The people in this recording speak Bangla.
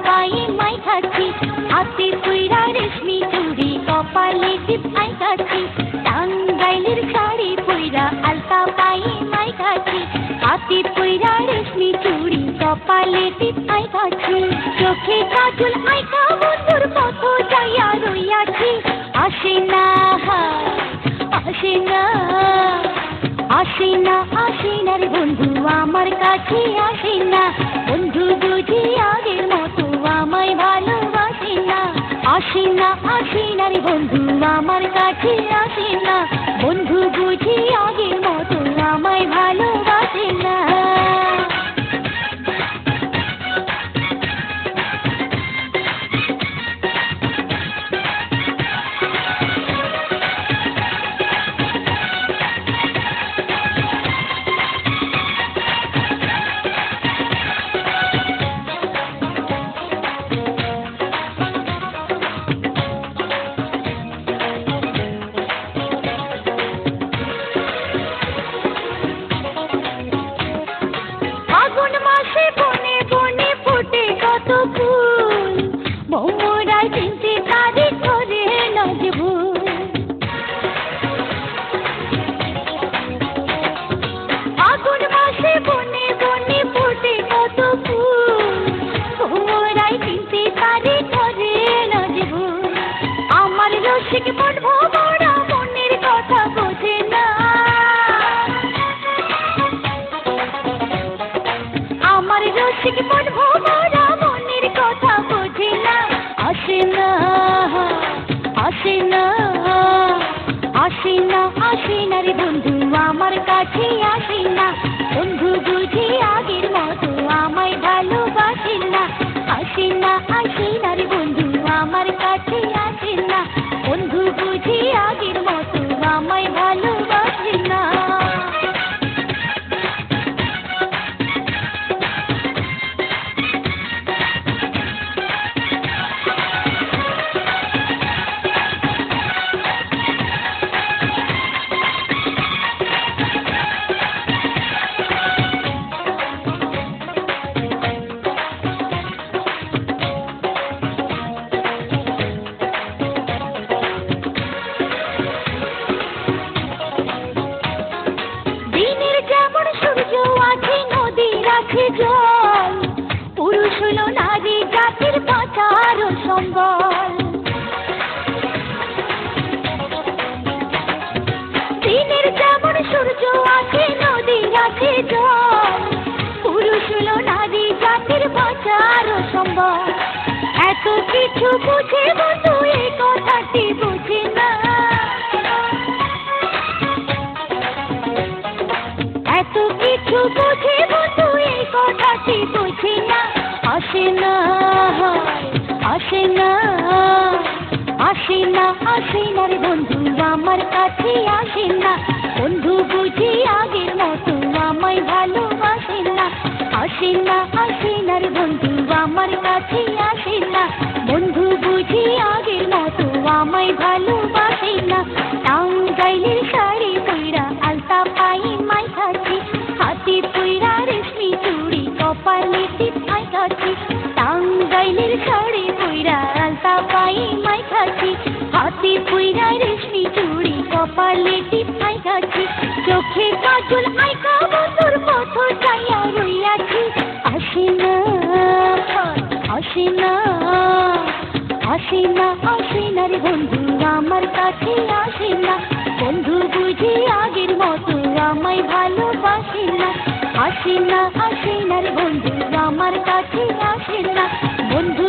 পায়ে মাই খাচ্ছি, হাতে পুইরা রেশমি চুড়ি কপালে টিপাই খাচ্ছি, টাঙ্গাইলের শাড়ি পুইরা আলতা পায়ে মাই খাচ্ছি, হাতে পুইরা রেশমি চুড়ি কপালে টিপাই খাচ্ছি, চোখে কাজল আইকা বন্ধুর পথ যাইয়া রইয়াছি, আসে না আসে না আসে না আসে না রে বন্ধু আমার কাছে আসে না, বন্ধু বুঝি আগের মতো আমায় ভালোবাসে না, আসে না আসে না রে বন্ধু আমার কাছে আসে না, বন্ধু বুঝি আগের মতো আমায় ভালোবাসে না। ফাগুন মাসে বনে বনে ফোটে কত ফুল, মোমরা চিনতে তারে করে নজবুল, ফাগুন মাসে বনে বনে ফোটে কত ফুল, মোমরা চিনতে তারে করে নজবুল, আমার রসিক মন ভোমরা মনের কথা বোঝে না, আমার রসিক মন ভোমরা মনের কথা বোঝে না, আসে না আসে না আসে না আসে না রে বন্ধু আমার কাছে আসে না, বন্ধু বুঝি আগের মতো আমায় ভালোবাসে না, আসে না আসে না রে বন্ধু আমার কাছে আসে না, বন্ধু বুঝি আগের মতো আমায় ভালোবাসে না। দিনের যেমন সূর্য আছে নদীর আছে জল, পুরুষ হলো নারী জাতির বাঁচার সম্বল, দিনের যেমন সূর্য আছে নদীর আছে জল, পুরুষ হলো নারী জাতির বাঁচার সম্বল, এত কিছু বুঝে বন্ধু এই কথাটি বুঝে না, এত কিছু বুঝে বন্ধু এই কথাটি বুঝি না, আসে না আসে না আসে না আসে না রে বন্ধু আমার কাছে আসে না, বন্ধু বুঝি আগের মতো আমায় ভালোবাসে না, আসে না আসে না রে বন্ধু আমার কাছে আসে না, বন্ধু বুঝি আগের মতো আমায় ভালোবাসে না, টাঙ্গাইলের শাড়ি পুইরা আলতা পায়ে মাই খাচ্ছি, হাতে পুইরা রেশমি চুড়ি কপালে টিপাই খাচ্ছি, টাঙ্গাইলের শাড়ি পুইরা আলতা পায়ে মাই খাচ্ছি, হাতে পুইরা রেশমি চুড়ি কপালে টিপাই খাচ্ছি, চোখে কাজল আইকা বন্ধুর পথ যাইয়া রইয়াছি, আসে না আসে না আসে না আসে না রে বন্ধু আমার কাছে আসে না, বন্ধু বুঝি আগের মতো আমায় ভালোবাসে না, আসে না রে বন্ধু আমার কাছে আসে না, বন্ধু